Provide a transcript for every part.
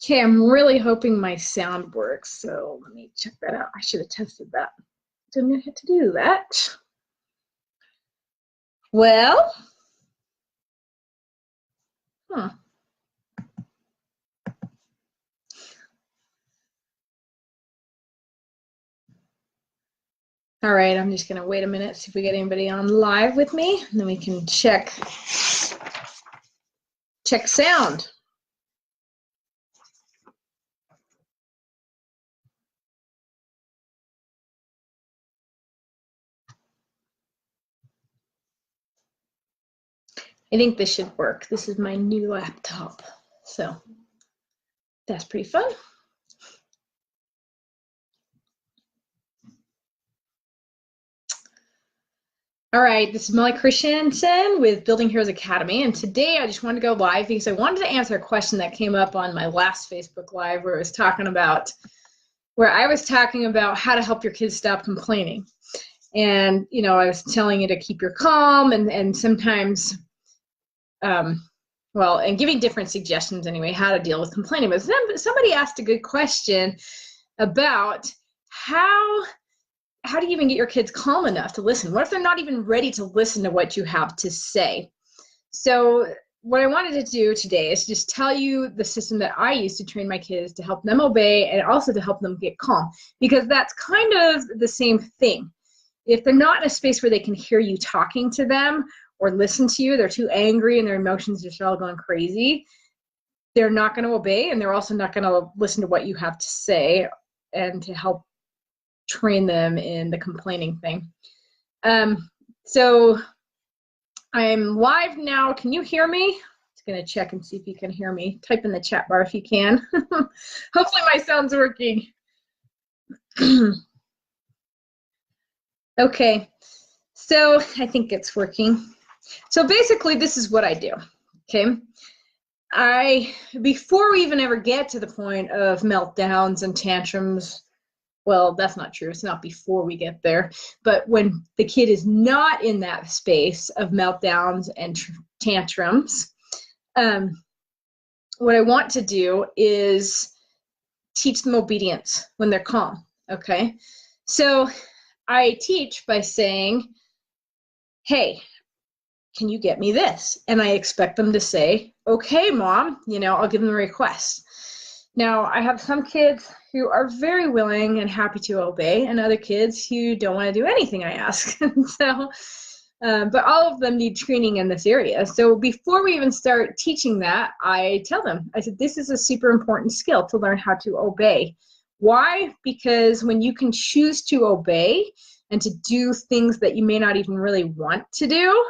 Okay, I'm really hoping my sound works, so let me check that out. I should have tested that. Didn't have to do that. Well, huh. All right, I'm just gonna wait a minute, see if we get anybody on live with me, and then we can check sound. I think this should work. This is my new laptop, so that's pretty fun. All right, this is Molly Christensen with Building Heroes Academy, and today I just wanted to go live because I wanted to answer a question that came up on my last Facebook Live where I was talking about how to help your kids stop complaining. And, you know, I was telling you to keep your calm and sometimes, and giving different suggestions anyway, how to deal with complaining. But somebody asked a good question about how do you even get your kids calm enough to listen? What if they're not even ready to listen to what you have to say? So what I wanted to do today is just tell you the system that I use to train my kids to help them obey and also to help them get calm, because that's kind of the same thing. If they're not in a space where they can hear you talking to them or listen to you, they're too angry and their emotions are all going crazy, they're not going to obey, and they're also not going to listen to what you have to say and to help train them in the complaining thing. So I'm live now. Can you hear me? Just gonna check and see if you can hear me. Type in the chat bar if you can. Hopefully my sound's working. Okay, so I think it's working. So basically this is what I do, okay? Before we even ever get to the point of meltdowns and tantrums, well, that's not true. It's not before we get there. But when the kid is not in that space of meltdowns and tantrums, what I want to do is teach them obedience when they're calm, okay? So I teach by saying, hey, can you get me this? And I expect them to say, okay, Mom, you know, I'll give them a request. Now, I have some kids who are very willing and happy to obey, and other kids who don't want to do anything I ask. But all of them need training in this area. So before we even start teaching that, I tell them, I said, this is a super important skill to learn how to obey. Why? Because when you can choose to obey and to do things that you may not even really want to do,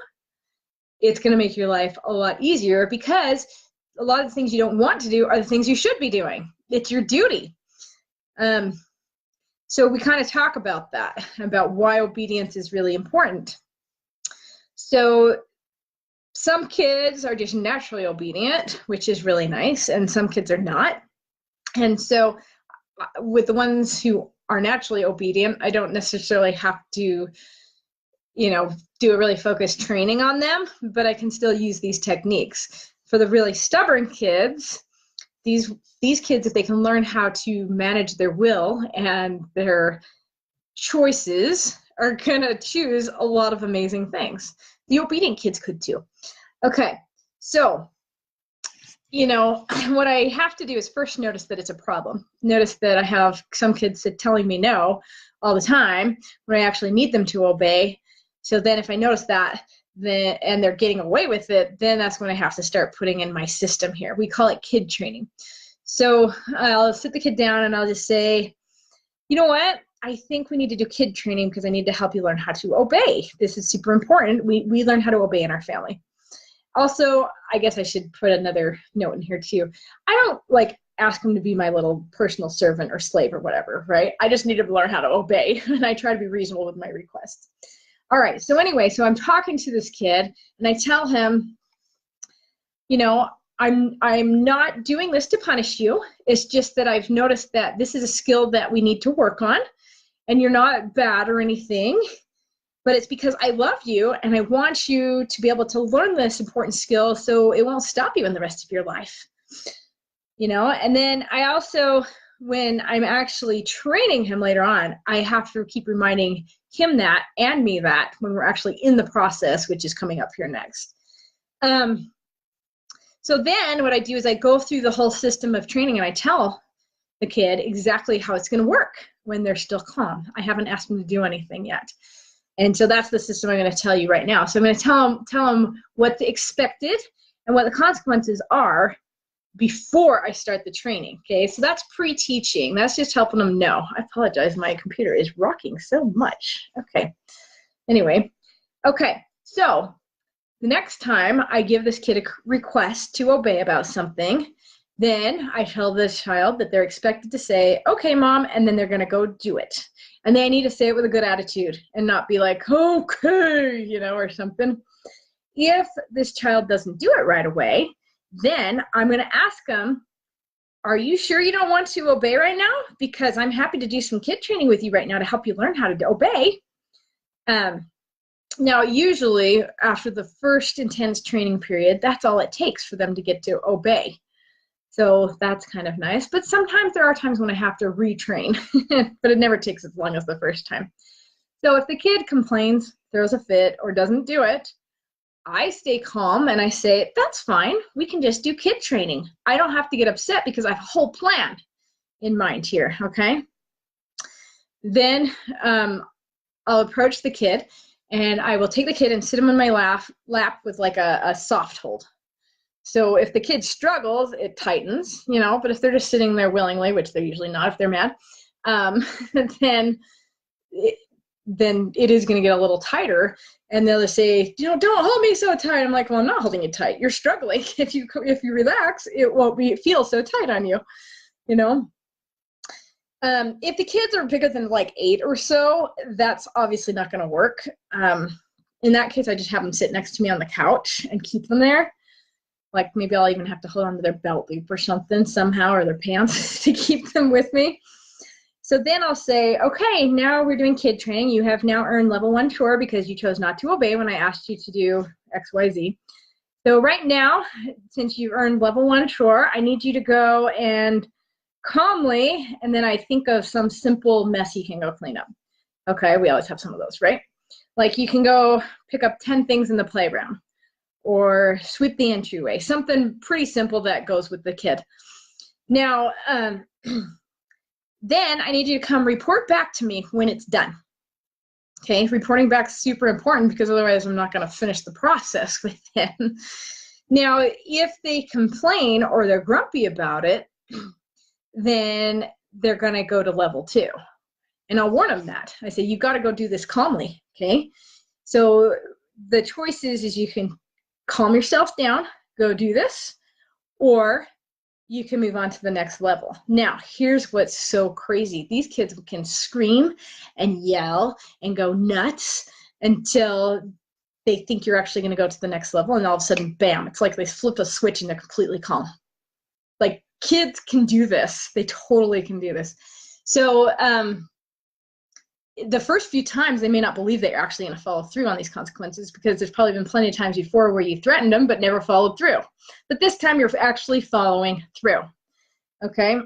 it's going to make your life a lot easier, because a lot of the things you don't want to do are the things you should be doing. It's your duty. So we kind of talk about that, about why obedience is really important. So some kids are just naturally obedient, which is really nice, and some kids are not. And so with the ones who are naturally obedient, I don't necessarily have to, you know, do a really focused training on them, but I can still use these techniques. For the really stubborn kids, these kids, if they can learn how to manage their will and their choices, are gonna choose a lot of amazing things. The obedient kids could too. Okay, so, you know, what I have to do is first notice that it's a problem. Notice that I have some kids telling me no all the time when I actually need them to obey. So then if I notice that, and they're getting away with it, then that's when I have to start putting in my system here. We call it kid training. So I'll sit the kid down and I'll just say, you know what? I think we need to do kid training because I need to help you learn how to obey. This is super important. We learn how to obey in our family. Also, I guess I should put another note in here too. I don't like ask them to be my little personal servant or slave or whatever, right? I just need to learn how to obey, and I try to be reasonable with my requests. All right, so anyway, so I'm talking to this kid, and I tell him, you know, I'm not doing this to punish you. It's just that I've noticed that this is a skill that we need to work on, and you're not bad or anything, but it's because I love you, and I want you to be able to learn this important skill so it won't stop you in the rest of your life. you know. And then I also, when I'm actually training him later on, I have to keep reminding him that and me that when we're actually in the process, which is coming up here next. So then what I do is I go through the whole system of training and I tell the kid exactly how it's going to work when they're still calm. I haven't asked them to do anything yet. And so that's the system I'm going to tell you right now. So I'm going to tell them what the expected and what the consequences are before I start the training. Okay, so that's pre-teaching. That's just helping them know. I apologize, my computer is rocking so much. Okay, anyway. Okay, so the next time I give this kid a request to obey about something, then I tell this child that they're expected to say, okay, mom, and then they're going to go do it. And they need to say it with a good attitude and not be like, okay, you know, or something. If this child doesn't do it right away, then I'm going to ask them, are you sure you don't want to obey right now? Because I'm happy to do some kid training with you right now to help you learn how to obey. Now, usually after the first intense training period, that's all it takes for them to get to obey. So that's kind of nice. But sometimes there are times when I have to retrain, but it never takes as long as the first time. So if the kid complains, throws a fit, or doesn't do it, I stay calm and I say, that's fine. We can just do kid training. I don't have to get upset because I have a whole plan in mind here, okay? Then I'll approach the kid and I will take the kid and sit him in my lap with like a soft hold. So if the kid struggles, it tightens, you know, but if they're just sitting there willingly, which they're usually not if they're mad, then it is going to get a little tighter. And they'll just say, you know, don't hold me so tight. I'm like, well, I'm not holding you tight. You're struggling. If you relax, it won't feel so tight on you, you know. If the kids are bigger than like 8 or so, that's obviously not going to work. In that case, I just have them sit next to me on the couch and keep them there. Like maybe I'll even have to hold on to their belt loop or something somehow, or their pants to keep them with me. So then I'll say, okay, now we're doing kid training. You have now earned level 1 chore because you chose not to obey when I asked you to do X, Y, Z. So right now, since you've earned level 1 chore, I need you to go and calmly, and then I think of some simple mess you can go clean up. Okay, we always have some of those, right? Like you can go pick up 10 things in the playground or sweep the entryway, something pretty simple that goes with the kid. Now, then I need you to come report back to me when it's done. Okay, reporting back is super important because otherwise I'm not going to finish the process with them. Now, if they complain or they're grumpy about it, then they're going to go to level 2. And I'll warn them that. I say, you've got to go do this calmly, okay? So the choice is you can calm yourself down, go do this, or you can move on to the next level. Now, here's what's so crazy. These kids can scream and yell and go nuts until they think you're actually going to go to the next level, and all of a sudden, bam, it's like they flipped a switch and they're completely calm. Like, kids can do this. They totally can do this. So the first few times, they may not believe that you're actually going to follow through on these consequences because there's probably been plenty of times before where you threatened them but never followed through. But this time, you're actually following through. Okay?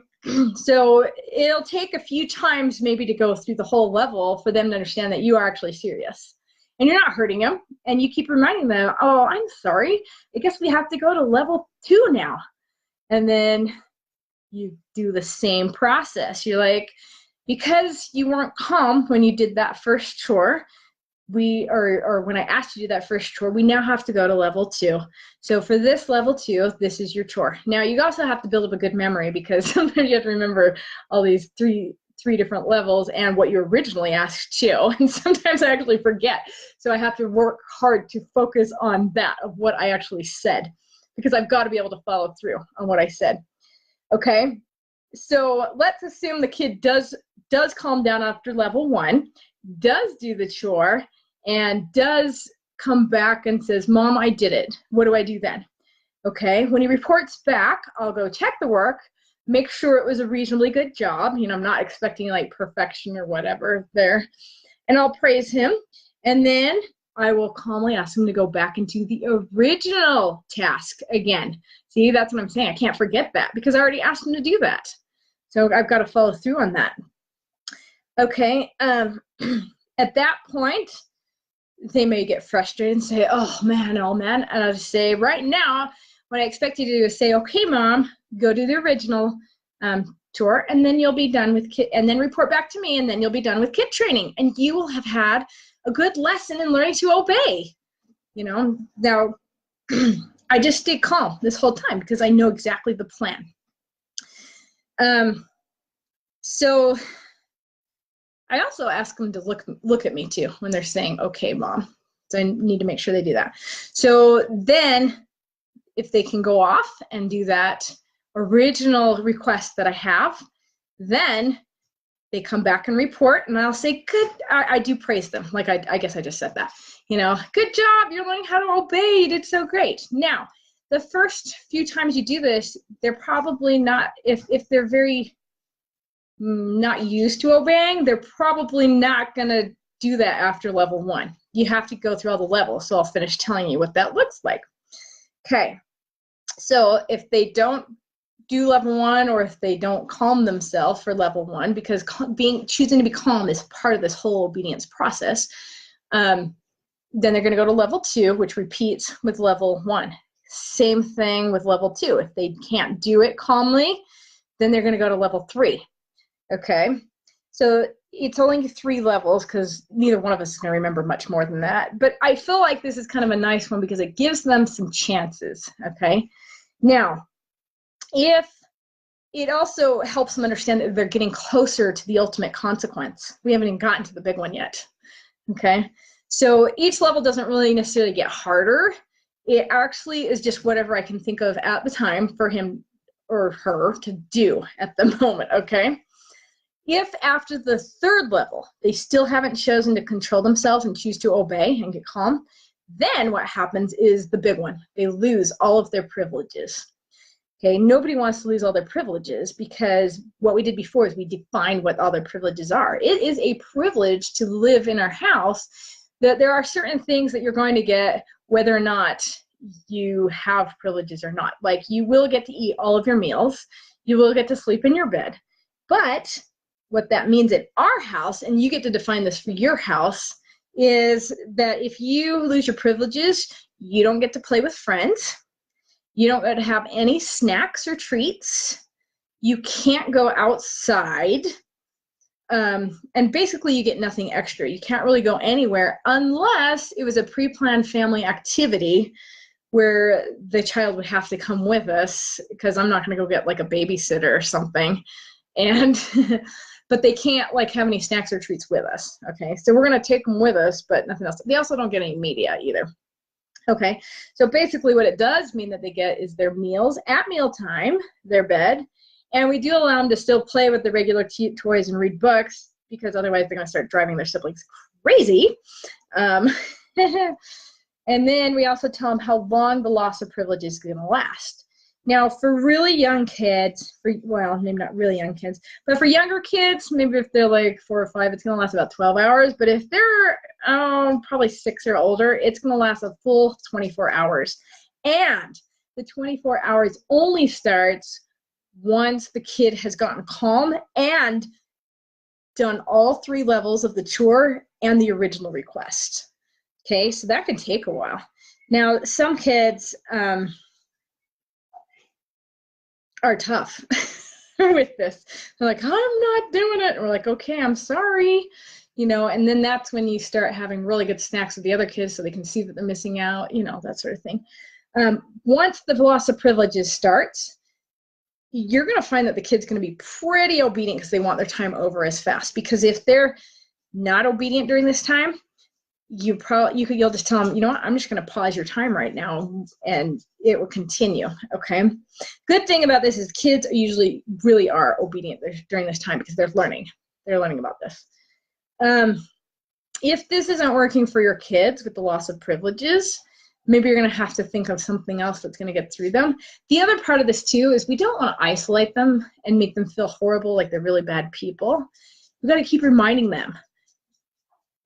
So it'll take a few times maybe to go through the whole level for them to understand that you are actually serious. And you're not hurting them. And you keep reminding them, oh, I'm sorry. I guess we have to go to level 2 now. And then you do the same process. You're like, because you weren't calm when you did that first chore, or when I asked you to do that first chore, we now have to go to level 2. So for this level 2, this is your chore. Now you also have to build up a good memory because sometimes you have to remember all these three different levels and what you originally asked too. And sometimes I actually forget. So I have to work hard to focus on that, of what I actually said, because I've got to be able to follow through on what I said. Okay, so let's assume the kid does calm down after level 1, does do the chore, and does come back and says, Mom, I did it. What do I do then? Okay, when he reports back, I'll go check the work, make sure it was a reasonably good job. You know, I'm not expecting like perfection or whatever there. And I'll praise him. And then I will calmly ask them to go back into the original task again. See, that's what I'm saying. I can't forget that because I already asked them to do that. So I've got to follow through on that. Okay, at that point, they may get frustrated and say, oh man, and I'll just say, right now, what I expect you to do is say, okay, Mom, go do the original tour, and then you'll be done with kid, and then report back to me, and then you'll be done with kid training, and you will have had a good lesson in learning to obey. You know, now I just stay calm this whole time because I know exactly the plan. So I also ask them to look at me too when they're saying, okay, Mom. So I need to make sure they do that. So then if they can go off and do that original request that I have, then they come back and report, and I'll say, good. I do praise them. Like I guess I just said that. You know, good job. You're learning how to obey. You did so great. Now, the first few times you do this, they're probably not, if they're very not used to obeying, they're probably not going to do that after level 1. You have to go through all the levels, so I'll finish telling you what that looks like. Okay, so if they don't do level 1, or if they don't calm themselves for level 1, because choosing to be calm is part of this whole obedience process, then they're going to go to level 2, which repeats with level 1. Same thing with level 2. If they can't do it calmly, then they're going to go to level 3. Okay, so it's only 3 levels because neither one of us is going to remember much more than that. But I feel like this is kind of a nice one because it gives them some chances. Okay, now, if it also helps them understand that they're getting closer to the ultimate consequence. We haven't even gotten to the big one yet. Okay, so each level doesn't really necessarily get harder. It actually is just whatever I can think of at the time for him or her to do at the moment. Okay. If after the 3rd level, they still haven't chosen to control themselves and choose to obey and get calm, then what happens is the big one. They lose all of their privileges. Okay, nobody wants to lose all their privileges because what we did before is we defined what all their privileges are. It is a privilege to live in our house that there are certain things that you're going to get whether or not you have privileges or not. Like you will get to eat all of your meals. You will get to sleep in your bed. But what that means at our house, and you get to define this for your house, is that if you lose your privileges, you don't get to play with friends. You don't get to have any snacks or treats. You can't go outside. And basically you get nothing extra. You can't really go anywhere unless it was a pre-planned family activity where the child would have to come with us, because I'm not going to go get like a babysitter or something. And but they can't like have any snacks or treats with us. Okay, so we're going to take them with us, but nothing else. They also don't get any media either. Okay, so basically what it does mean that they get is their meals at mealtime, their bed, and we do allow them to still play with the regular toys and read books, because otherwise they're going to start driving their siblings crazy. And then we also tell them how long the loss of privilege is going to last. Now, for really young kids, well, maybe not really young kids, but for younger kids, maybe if they're like 4 or 5, it's going to last about 12 hours. But if they're probably 6 or older, it's going to last a full 24 hours. And the 24 hours only starts once the kid has gotten calm and done all 3 levels of the chore and the original request. Okay, so that can take a while. Now, some kids are tough with this. They're like, I'm not doing it. And we're like, okay, I'm sorry. You know, and then that's when you start having really good snacks with the other kids so they can see that they're missing out, you know, that sort of thing. Once the loss of privileges starts, you're going to find that the kid's going to be pretty obedient because they want their time over as fast. Because if they're not obedient during this time, you'll just tell them, you know what, I'm just going to pause your time right now, and it will continue. Okay. Good thing about this is kids usually really are obedient during this time because they're learning about this. If this isn't working for your kids with the loss of privileges, maybe you're going to have to think of something else that's going to get through them. The other part of this too is we don't want to isolate them and make them feel horrible, like they're really bad people. We've got to keep reminding them,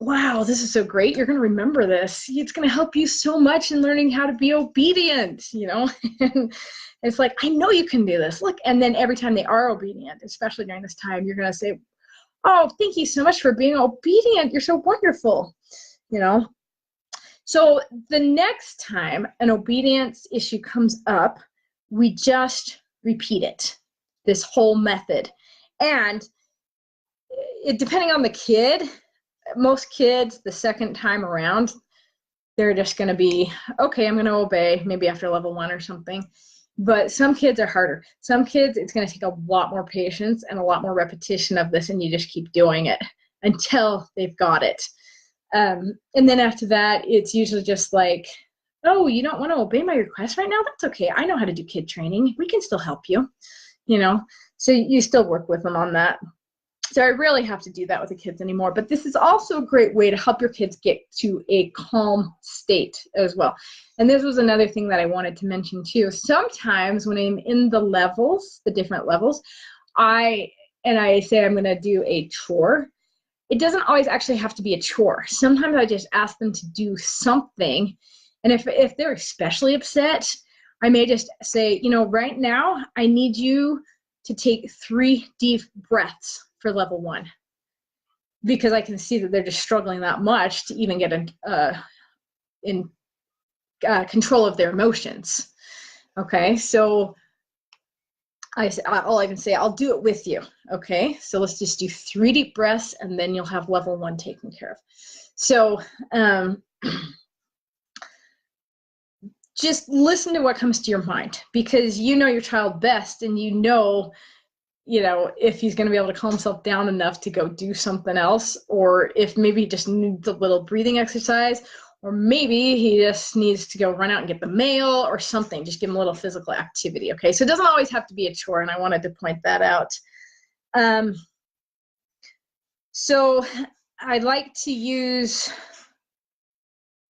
wow, this is so great. You're going to remember this. It's going to help you so much in learning how to be obedient, you know? And it's like, I know you can do this. Look, and then every time they are obedient, especially during this time, you're going to say, oh, thank you so much for being obedient. You're so wonderful, you know? So the next time an obedience issue comes up, we just repeat it, this whole method. And depending on the kid, most kids, the second time around, they're just going to be, okay, I'm going to obey, maybe after level 1 or something. But some kids are harder. Some kids, it's going to take a lot more patience and a lot more repetition of this, and you just keep doing it until they've got it. And then after that, it's usually just like, oh, you don't want to obey my request right now? That's okay. I know how to do kid training. We can still help you, you know? So you still work with them on that. So I rarely have to do that with the kids anymore, but this is also a great way to help your kids get to a calm state as well. And this was another thing that I wanted to mention too. Sometimes when I'm in the levels, the different levels, I say I'm going to do a chore. It doesn't always actually have to be a chore. Sometimes I just ask them to do something. And if they're especially upset, I may just say, you know, right now I need you to take 3 deep breaths for level 1, because I can see that they're just struggling that much to even get in control of their emotions. Okay, so all I can say, I'll do it with you. Okay, so let's just do 3 deep breaths, and then you'll have level 1 taken care of. So just listen to what comes to your mind, because you know your child best, and you know, if he's going to be able to calm himself down enough to go do something else, or if maybe he just needs a little breathing exercise, or maybe he just needs to go run out and get the mail or something. Just give him a little physical activity, okay? So it doesn't always have to be a chore, and I wanted to point that out. So I'd like to use,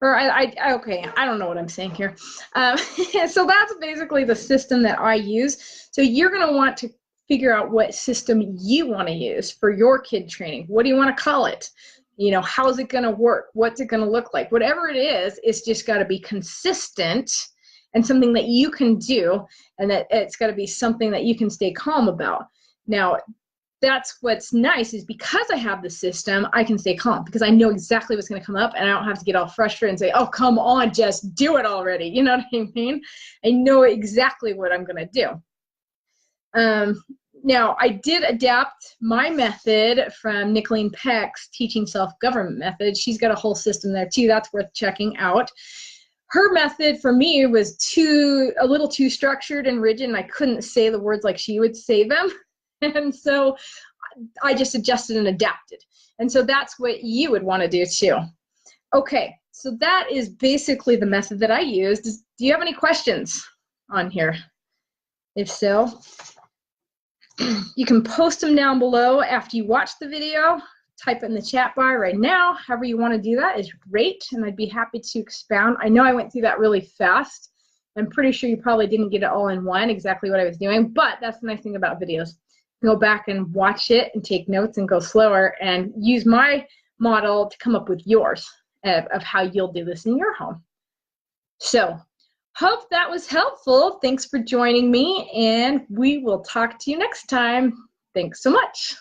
okay, I don't know what I'm saying here. So that's basically the system that I use. So you're going to want to figure out what system you want to use for your kid training. What do you want to call it? You know, how's it going to work? What's it going to look like? Whatever it is, it's just got to be consistent and something that you can do, and that it's got to be something that you can stay calm about. Now, that's what's nice, is because I have the system, I can stay calm because I know exactly what's going to come up, and I don't have to get all frustrated and say, oh, come on, just do it already. You know what I mean? I know exactly what I'm going to do. Now, I did adapt my method from Nicolene Peck's Teaching Self-Government method. She's got a whole system there too. That's worth checking out. Her method for me was a little too structured and rigid, and I couldn't say the words like she would say them. And so I just adjusted and adapted. And so that's what you would want to do too. Okay, so that is basically the method that I used. Do you have any questions on here? If so, you can post them down below after you watch the video. Type it in the chat bar right now. However you want to do that is great, and I'd be happy to expound. I know I went through that really fast. I'm pretty sure you probably didn't get it all in one, exactly what I was doing, but that's the nice thing about videos. Go back and watch it and take notes and go slower and use my model to come up with yours of how you'll do this in your home. So, hope that was helpful. Thanks for joining me, and we will talk to you next time. Thanks so much.